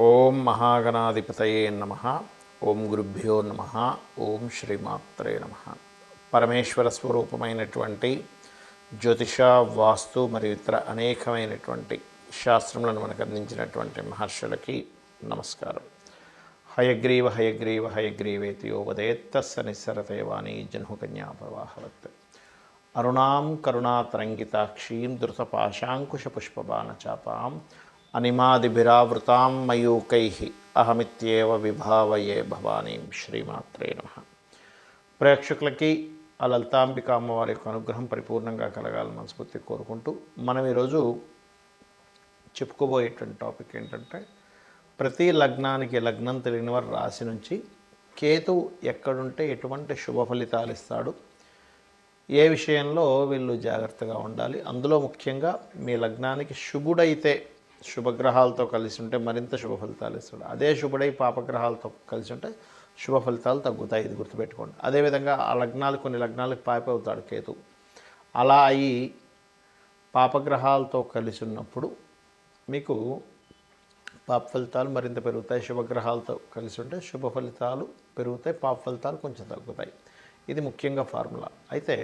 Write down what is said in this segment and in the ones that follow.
ఓం మహాగణాధిపతయే నమ. ఓం గురుభ్యో నమ. ఓం శ్రీమాత్రే నమ. పరమేశ్వర స్వరూపమైనటువంటి జ్యోతిష, వాస్తు మరియు ఇతర అనేకమైనటువంటి శాస్త్రములను మనకు అందించినటువంటి మహర్షులకి నమస్కారం. హయగ్రీవ హయగ్రీవ హయగ్రీవేతి యో వదేత్తస్స నిస్సరతే వాణి జన్హుకన్యా ప్రవాహవత్. అరుణాం కరుణాతరంగితాక్షీం ధృతపాశాంకుశపుష్పబాణచాపాం అనిమాదిభిరావృతాం మయూకైః అహమిత్యేవ విభావయే భవానీం. శ్రీమాత్రే నమః. ప్రేక్షకులకి ఆ లలితాంబిక అమ్మవారి యొక్క అనుగ్రహం పరిపూర్ణంగా కలగాలని మనస్ఫూర్తి కోరుకుంటూ మనం ఈరోజు చెప్పుకోబోయేటువంటి టాపిక్ ఏంటంటే, ప్రతి లగ్నానికి లగ్నం తెలియని వారి రాశి నుంచి కేతువు ఎక్కడుంటే ఎటువంటి శుభ ఫలితాలు ఇస్తాడు, ఏ విషయంలో వీళ్ళు జాగ్రత్తగా ఉండాలి, అందులో ముఖ్యంగా మీ లగ్నానికి శుభుడైతే శుభగ్రహాలతో కలిసి ఉంటే మరింత శుభ ఫలితాలు ఇస్తాడు. అదే శుభుడై పాపగ్రహాలతో కలిసి ఉంటే శుభ ఫలితాలు తగ్గుతాయి. ఇది గుర్తుపెట్టుకోండి. అదేవిధంగా ఆ లగ్నాలు కొన్ని లగ్నాలకు పాపవుతాడు కేతు. అలా అయి పాపగ్రహాలతో కలిసి ఉన్నప్పుడు మీకు పాప ఫలితాలు మరింత పెరుగుతాయి. శుభగ్రహాలతో కలిసి ఉంటే శుభ ఫలితాలు పెరుగుతాయి, పాప ఫలితాలు కొంచెం తగ్గుతాయి. ఇది ముఖ్యంగా ఫార్ములా. అయితే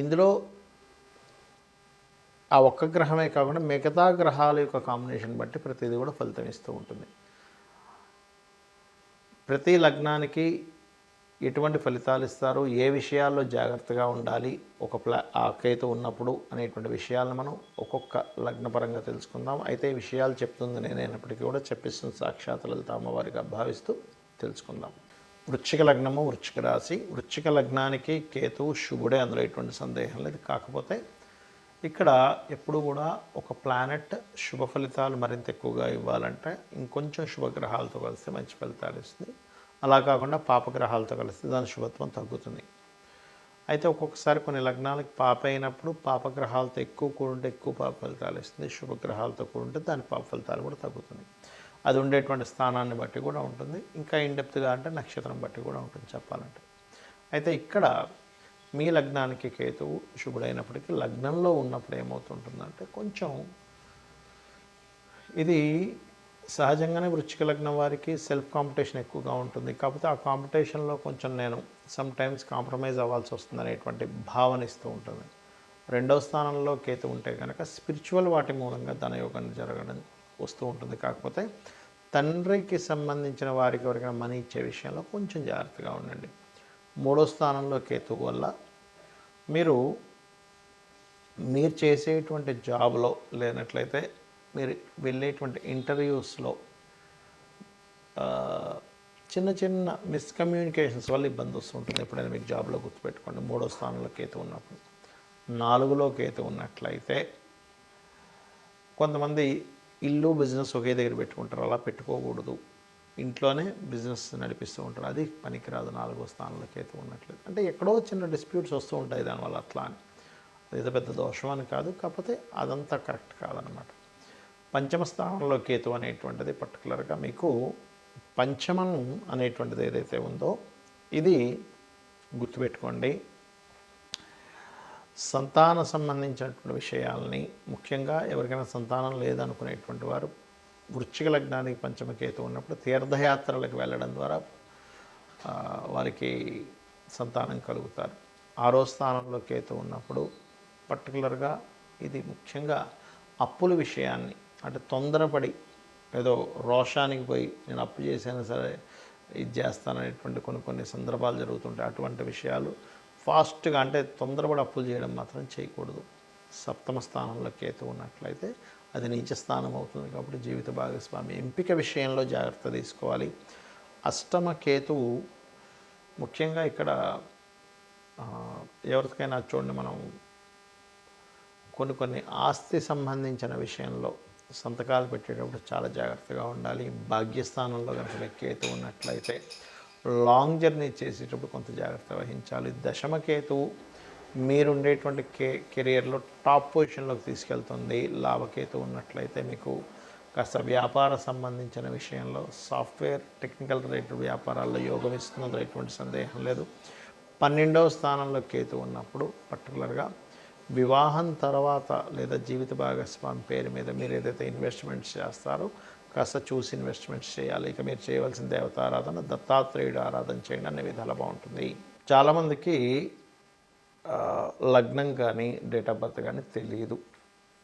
ఇందులో ఆ ఒక్క గ్రహమే కాకుండా మిగతా గ్రహాల యొక్క కాంబినేషన్ బట్టి ప్రతిదీ కూడా ఫలితం ఇస్తూ ఉంటుంది. ప్రతి లగ్నానికి ఎటువంటి ఫలితాలు ఇస్తారు, ఏ విషయాల్లో జాగ్రత్తగా ఉండాలి, ఆ కేతు ఉన్నప్పుడు అనేటువంటి విషయాలను మనం ఒక్కొక్క లగ్నపరంగా తెలుసుకుందాం. అయితే ఈ విషయాలు చెప్తుంది నేనైనప్పటికీ కూడా చెప్పిస్తుంది సాక్షాత్ లలిత అమ్మవారిగా భావిస్తూ తెలుసుకుందాం. వృశ్చిక లగ్నము, వృశ్చిక రాశి. వృశ్చిక లగ్నానికి కేతువు శుభుడే, అందులో ఎటువంటి సందేహం లేదు. కాకపోతే ఇక్కడ ఎప్పుడు కూడా ఒక ప్లానెట్ శుభ ఫలితాలు మరింత ఎక్కువగా ఇవ్వాలంటే ఇంకొంచెం శుభగ్రహాలతో కలిస్తే మంచి ఫలితాలు ఇస్తుంది. అలా కాకుండా పాపగ్రహాలతో కలిస్తే దాని శుభత్వం తగ్గుతుంది. అయితే ఒక్కొక్కసారి కొన్ని లగ్నాలకు పాప అయినప్పుడు పాపగ్రహాలతో ఎక్కువ కూడుంటే ఎక్కువ పాప ఫలితాలు ఇస్తుంది, శుభగ్రహాలతో కూడుంటే దాని పాప ఫలితాలు కూడా తగ్గుతుంది. అది ఉండేటువంటి స్థానాన్ని బట్టి కూడా ఉంటుంది. ఇంకా ఇన్డెప్త్గా అంటే నక్షత్రం బట్టి కూడా ఉంటుంది చెప్పాలంటే. అయితే ఇక్కడ మీ లగ్నానికి కేతువు శుభుడైనప్పటికీ లగ్నంలో ఉన్నప్పుడు ఏమవుతుంటుందంటే, కొంచెం ఇది సహజంగానే వృశ్చిక లగ్నం వారికి సెల్ఫ్ కాంపిటీషన్ ఎక్కువగా ఉంటుంది. కాకపోతే ఆ కాంపిటీషన్లో కొంచెం నేను సమ్ టైమ్స్ కాంప్రమైజ్ అవ్వాల్సి వస్తుంది అనేటువంటి భావన ఇస్తూ ఉంటుంది. రెండవ స్థానంలో కేతు ఉంటే కనుక స్పిరిచువల్ వాటి మూలంగా ధనయోగం జరగడం వస్తూ ఉంటుంది. కాకపోతే తండ్రికి సంబంధించిన వారికి ఎవరికైనా మనీ ఇచ్చే విషయంలో కొంచెం జాగ్రత్తగా ఉండండి. మూడో స్థానంలో కేతువు వల్ల మీరు చేసేటువంటి జాబ్లో లేనట్లయితే మీరు వెళ్ళేటువంటి ఇంటర్వ్యూస్లో చిన్న చిన్న మిస్కమ్యూనికేషన్స్ వల్ల ఇబ్బంది వస్తుంటుంది. ఎప్పుడైనా మీకు జాబ్లో గుర్తుపెట్టుకోండి. మూడో స్థానంలో కేతు ఉన్నప్పుడు. 4లో కేతు ఉన్నట్లయితే కొంతమంది ఇల్లు బిజినెస్ ఒకే దగ్గర పెట్టుకుంటారు. అలా పెట్టుకోకూడదు. ఇంట్లోనే బిజినెస్ నడిపిస్తూ ఉంటారు. అది పనికిరాదు 4వ స్థానంలో కేతు ఉన్నట్లయితే. అంటే ఎక్కడో చిన్న డిస్ప్యూట్స్ వస్తూ ఉంటాయి దానివల్ల. అట్లా అని అదేదో పెద్ద దోషం అని కాదు, కాకపోతే అదంతా కరెక్ట్ కాదనమాట. పంచమ స్థానంలో కేతు అనేటువంటిది పర్టికులర్గా మీకు పంచమం అనేటువంటిది ఏదైతే ఉందో ఇది గుర్తుపెట్టుకోండి. సంతాన సంబంధించినటువంటి విషయాల్ని, ముఖ్యంగా ఎవరికైనా సంతానం లేదనుకునేటువంటి వారు వృశ్చిక లగ్నానికి పంచమ కేతు ఉన్నప్పుడు తీర్థయాత్రలకు వెళ్ళడం ద్వారా వారికి సంతానం కలుగుతారు. 6వ స్థానంలో కేతు ఉన్నప్పుడు పర్టికులర్గా ఇది ముఖ్యంగా అప్పుల విషయాన్ని, అంటే తొందరపడి ఏదో రోషానికి పోయి నేను అప్పు చేసైనా సరే ఇది చేస్తాననేటువంటి కొన్ని సందర్భాలు జరుగుతుంటాయి. అటువంటి విషయాలు ఫాస్ట్గా, అంటే తొందరపడి అప్పులు చేయడం మాత్రం చేయకూడదు. 7వ స్థానంలో కేతు ఉన్నట్లయితే అది నీచ స్థానం అవుతుంది. కాబట్టి జీవిత భాగస్వామి ఎంపిక విషయంలో జాగ్రత్త తీసుకోవాలి. 8వ కేతువు ముఖ్యంగా ఇక్కడ ఎవరికైనా చూడండి, మనం కొన్ని ఆస్తి సంబంధించిన విషయంలో సంతకాలు పెట్టేటప్పుడు చాలా జాగ్రత్తగా ఉండాలి. భాగ్యస్థానంలో కనుక కేతు ఉన్నట్లయితే లాంగ్ జర్నీ చేసేటప్పుడు కొంత జాగ్రత్త వహించాలి. 10వ కేతువు మీరుండేటువంటి కెరియర్లో టాప్ పొజిషన్లోకి తీసుకెళ్తుంది. లాభకేతు ఉన్నట్లయితే మీకు కాస్త వ్యాపార సంబంధించిన విషయంలో సాఫ్ట్వేర్ టెక్నికల్ రిలేటెడ్ వ్యాపారాల్లో యోగం ఇస్తున్నది, ఎటువంటి సందేహం లేదు. 12వ స్థానంలో కేతు ఉన్నప్పుడు పర్టికులర్గా వివాహం తర్వాత లేదా జీవిత భాగస్వామి పేరు మీద మీరు ఏదైతే ఇన్వెస్ట్మెంట్స్ చేస్తారో కాస్త చూసి ఇన్వెస్ట్మెంట్స్ చేయాలి. ఇక మీరు చేయవలసిన దేవతారాధన దత్తాత్రేయుడు ఆరాధన చేయండి, అన్ని విధాలు బాగుంటుంది. చాలామందికి లగ్నం కానీ డేట్ ఆఫ్ బర్త్ కానీ తెలియదు.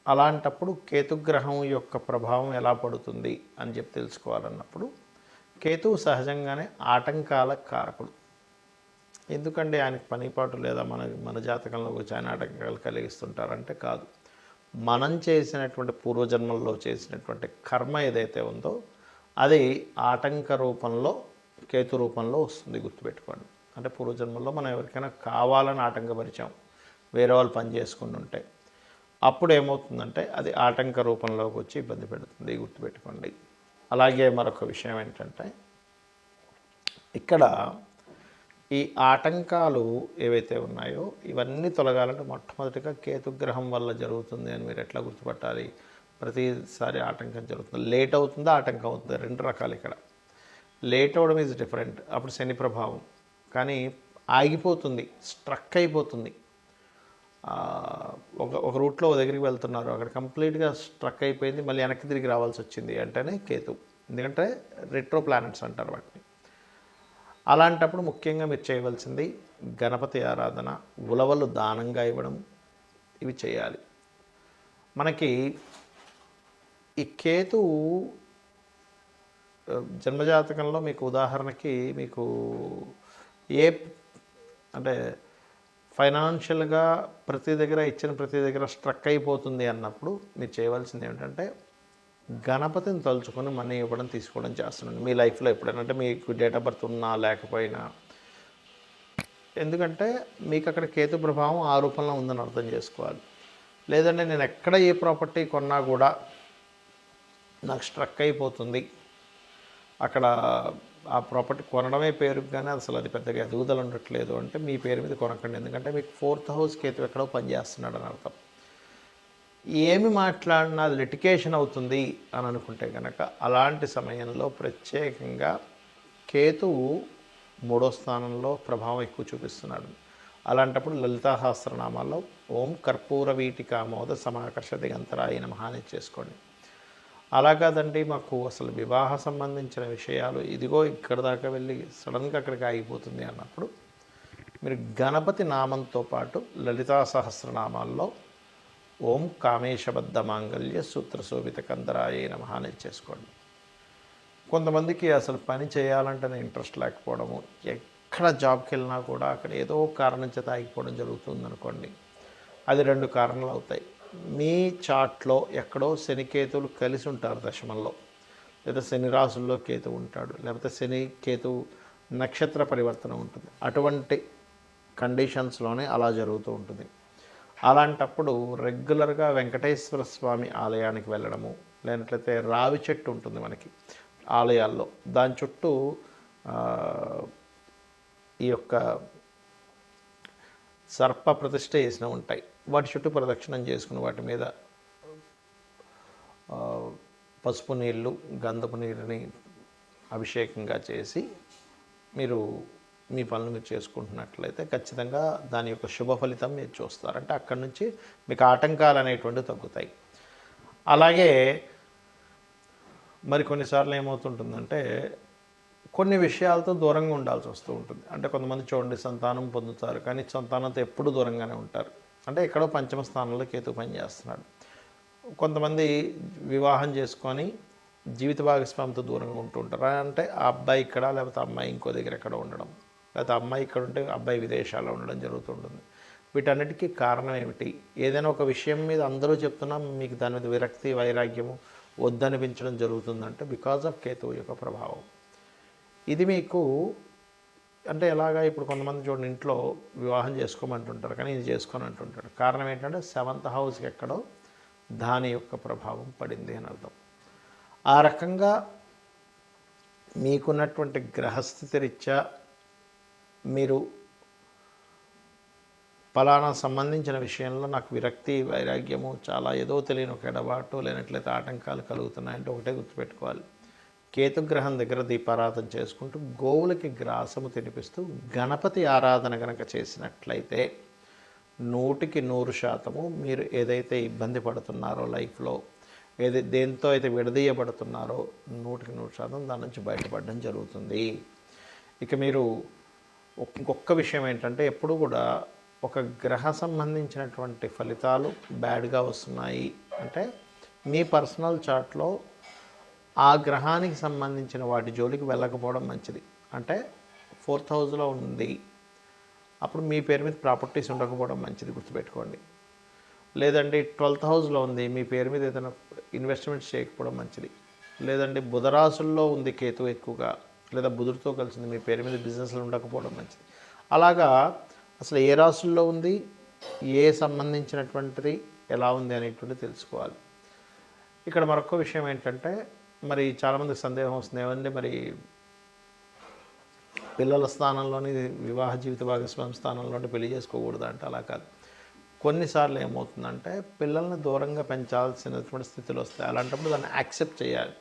అలాంటప్పుడు కేతుగ్రహం యొక్క ప్రభావం ఎలా పడుతుంది అని చెప్పి తెలుసుకోవాలన్నప్పుడు, కేతువు సహజంగానే ఆటంకాల కారకుడు. ఎందుకంటే ఆయనకు పనిపాటు లేదా మన జాతకంలో వచ్చి ఆయన ఆటంకాలు కలిగిస్తుంటారంటే కాదు. మనం చేసినటువంటి పూర్వజన్మల్లో చేసినటువంటి కర్మ ఏదైతే ఉందో అది ఆటంక రూపంలో, కేతు రూపంలో వస్తుంది. గుర్తుపెట్టుకోండి. అంటే పూర్వజన్మల్లో మనం ఎవరికైనా కావాలని ఆటంకపరిచాం, వేరే వాళ్ళు పని చేసుకుని ఉంటే, అప్పుడు ఏమవుతుందంటే అది ఆటంక రూపంలోకి వచ్చి ఇబ్బంది పెడుతుంది. గుర్తుపెట్టుకోండి. అలాగే మరొక విషయం ఏంటంటే, ఇక్కడ ఈ ఆటంకాలు ఏవైతే ఉన్నాయో ఇవన్నీ తొలగాలంటే మొట్టమొదటిగా కేతుగ్రహం వల్ల జరుగుతుంది అని మీరు ఎట్లా గుర్తుపట్టాలి? ప్రతిసారి ఆటంకం జరుగుతుంది, లేట్ అవుతుందా ఆటంకం అవుతుందా? రెండు రకాలు. ఇక్కడ లేట్ అవ్వడం ఈజ్ డిఫరెంట్, అప్పుడు శని ప్రభావం. కానీ ఆగిపోతుంది, స్ట్రక్ అయిపోతుంది. ఒక రూట్లో దగ్గరికి వెళ్తున్నారు, అక్కడ కంప్లీట్గా స్ట్రక్ అయిపోయింది, మళ్ళీ వెనక్కి తిరిగి రావాల్సి వచ్చింది అంటేనే కేతు. ఎందుకంటే రెట్రో ప్లానెట్స్ అంటారు వాటిని. అలాంటప్పుడు ముఖ్యంగా మీరు చేయవలసింది గణపతి ఆరాధన, ఉలవలు దానంగా ఇవ్వడం, ఇవి చేయాలి. మనకి ఈ కేతువు జన్మజాతకంలో మీకు ఉదాహరణకి మీకు అంటే ఫైనాన్షియల్గా ప్రతి దగ్గర స్ట్రక్ అయిపోతుంది అన్నప్పుడు మీరు చేయవలసింది ఏమిటంటే గణపతిని తలుచుకొని మనీ ఇవ్వడం, తీసుకోవడం చేస్తున్నాను మీ లైఫ్లో ఎప్పుడైనా. అంటే మీకు డేట్ ఆఫ్ బర్త్ ఉన్నా లేకపోయినా, ఎందుకంటే మీకు అక్కడ కేతు ప్రభావం ఆ రూపంలో ఉందని అర్థం చేసుకోవాలి. లేదంటే నేను ఎక్కడ ఏ ప్రాపర్టీ కొన్నా కూడా నాకు స్ట్రక్ అయిపోతుంది, అక్కడ ఆ ప్రాపర్టీ కొనడమే పేరుకు కానీ అసలు అది పెద్దగా ఎదుగుదల ఉండట్లేదు అంటే మీ పేరు మీద కొనకండి. ఎందుకంటే మీకు 4th హౌస్ కేతు ఎక్కడో పనిచేస్తున్నాడు అని అర్థం. ఏమి మాట్లాడినా అది లిటికేషన్ అవుతుంది అని అనుకుంటే కనుక అలాంటి సమయంలో ప్రత్యేకంగా కేతువు 3వ స్థానంలో ప్రభావం ఎక్కువ చూపిస్తున్నాడు. అలాంటప్పుడు లలితా సహస్రనామాల్లో ఓం కర్పూర వీటికామోద సమాకర్ష దిగంతరాయ నమః అని చేసుకోండి. అలా కాదండి మాకు అసలు వివాహ సంబంధించిన విషయాలు ఇదిగో ఇక్కడ దాకా వెళ్ళి సడన్గా అక్కడికి ఆగిపోతుంది అన్నప్పుడు మీరు గణపతి నామంతో పాటు లలితా సహస్రనామాల్లో ఓం కామేశబద్ధ మాంగళ్య సూత్రశోభిత కందరాయ నమః అని చేసుకోండి. కొంతమందికి అసలు పని చేయాలంటేనే ఇంట్రెస్ట్ లేకపోవడము, ఎక్కడ జాబ్కి వెళ్ళినా కూడా అక్కడ ఏదో కారణం చేత ఆగిపోవడం జరుగుతుంది అనుకోండి. అది 2 కారణాలు అవుతాయి. మీ చార్ట్లో ఎక్కడో శనికేతువులు కలిసి ఉంటారు దశమంలో, లేదా శని రాసుల్లో కేతు ఉంటాడు, లేకపోతే శని కేతు నక్షత్ర పరివర్తన ఉంటుంది. అటువంటి కండిషన్స్లోనే అలా జరుగుతూ ఉంటుంది. అలాంటప్పుడు రెగ్యులర్గా వెంకటేశ్వర స్వామి ఆలయానికి వెళ్ళడము, లేనట్లయితే రావి చెట్టు ఉంటుంది మనకి ఆలయాల్లో, దాని చుట్టూ ఈ యొక్క సర్ప ప్రతిష్ఠ చేసిన ఉంటాయి, వాటి చుట్టూ ప్రదక్షిణం చేసుకుని వాటి మీద పసుపు నీళ్ళు గంధపు నీరుని అభిషేకంగా చేసి మీరు మీ పనులు మీరు చేసుకుంటున్నట్లయితే ఖచ్చితంగా దాని యొక్క శుభ ఫలితం మీరు చూస్తారు. అంటే అక్కడి నుంచి మీకు ఆటంకాలు అనేటువంటివి తగ్గుతాయి. అలాగే మరి కొన్నిసార్లు ఏమవుతుంటుందంటే కొన్ని విషయాలతో దూరంగా ఉండాల్సి వస్తూ ఉంటుంది. అంటే కొంతమంది చూడండి సంతానం పొందుతారు, కానీ సంతానంతో ఎప్పుడు దూరంగానే ఉంటారు. అంటే ఎక్కడో 5వ స్థానంలో కేతు పని చేస్తున్నాడు. కొంతమంది వివాహం చేసుకొని జీవిత భాగస్వామితో దూరంగా ఉంటూ ఉంటారు. అంటే ఆ అబ్బాయి ఇక్కడ, లేకపోతే అమ్మాయి ఇంకో దగ్గర ఎక్కడ ఉండడం, లేకపోతే అమ్మాయి ఇక్కడ ఉంటే అబ్బాయి విదేశాల్లో ఉండడం జరుగుతుంటుంది. వీటన్నిటికీ కారణం ఏమిటి? ఏదైనా ఒక విషయం మీద అందరూ చెప్తున్నా మీకు దాని మీద విరక్తి, వైరాగ్యము వద్దనిపించడం జరుగుతుందంటే బికాజ్ ఆఫ్ కేతువు యొక్క ప్రభావం. ఇది మీకు అంటే ఎలాగా, ఇప్పుడు కొంతమంది చూడండి ఇంట్లో వివాహం చేసుకోమంటుంటారు కానీ ఇది చేసుకొని అంటుంటాడు. కారణం ఏంటంటే 7th హౌస్కి ఎక్కడో దాని యొక్క ప్రభావం పడింది అని అర్థం. ఆ రకంగా మీకున్నటువంటి గ్రహస్థితి రీత్యా మీరు ఫలానా సంబంధించిన విషయంలో నాకు విరక్తి, వైరాగ్యము, చాలా ఏదో తెలియని ఒక ఎడబాటు, లేనట్లయితే ఆటంకాలు కలుగుతున్నాయంటే ఒకటే గుర్తుపెట్టుకోవాలి. కేతుగ్రహం దగ్గర దీపారాధన చేసుకుంటూ గోవులకి గ్రాసము తినిపిస్తూ గణపతి ఆరాధన కనుక చేసినట్లయితే 100% మీరు ఏదైతే ఇబ్బంది పడుతున్నారో లైఫ్లో, దేంతో అయితే విడదీయబడుతున్నారో 100% దాని నుంచి బయటపడడం జరుగుతుంది. ఇక మీరు ఇంకొక విషయం ఏంటంటే ఎప్పుడు కూడా ఒక గ్రహ సంబంధించినటువంటి ఫలితాలు బ్యాడ్గా వస్తున్నాయి అంటే మీ పర్సనల్ చార్ట్లో ఆ గ్రహానికి సంబంధించిన వాటి జోలికి వెళ్ళకపోవడం మంచిది. అంటే 4th హౌస్లో ఉంది, అప్పుడు మీ పేరు మీద ప్రాపర్టీస్ ఉండకపోవడం మంచిది, గుర్తుపెట్టుకోండి. లేదండి 12th హౌస్లో ఉంది, మీ పేరు మీద ఏదైనా ఇన్వెస్ట్మెంట్స్ చేయకపోవడం మంచిది. లేదండి బుధరాశుల్లో ఉంది కేతు ఎక్కువగా, లేదా బుధుడితో కలిసింది, మీ పేరు మీద బిజినెస్లు ఉండకపోవడం మంచిది. అలాగా అసలు ఏ రాశుల్లో ఉంది, ఏ సంబంధించినటువంటిది ఎలా ఉంది అనేటువంటిది తెలుసుకోవాలి. ఇక్కడ మరొక విషయం ఏంటంటే మరి చాలామందికి సందేహం వస్తుంది, ఏమంటే మరి పిల్లల స్థానంలోని వివాహ జీవిత భాగస్వామి స్థానంలోని పెళ్లి చేసుకోకూడదు అంటే అలా కాదు. కొన్నిసార్లు ఏమవుతుందంటే పిల్లల్ని దూరంగా పెంచాల్సినటువంటి స్థితిలో వస్తాయి. అలాంటప్పుడు దాన్ని యాక్సెప్ట్ చేయాలి.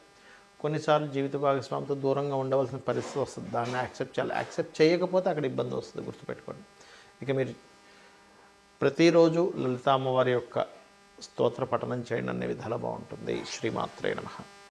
కొన్నిసార్లు జీవిత భాగస్వామితో దూరంగా ఉండవలసిన పరిస్థితి వస్తుంది, దాన్ని యాక్సెప్ట్ చేయాలి. యాక్సెప్ట్ చేయకపోతే అక్కడ ఇబ్బంది వస్తుంది, గుర్తుపెట్టుకోండి. ఇక మీరు ప్రతిరోజు లలిత అమ్మవారి యొక్క స్తోత్ర పఠనం చేయండి, అనే విధాలు బాగుంటుంది. శ్రీమాత్రే నమః.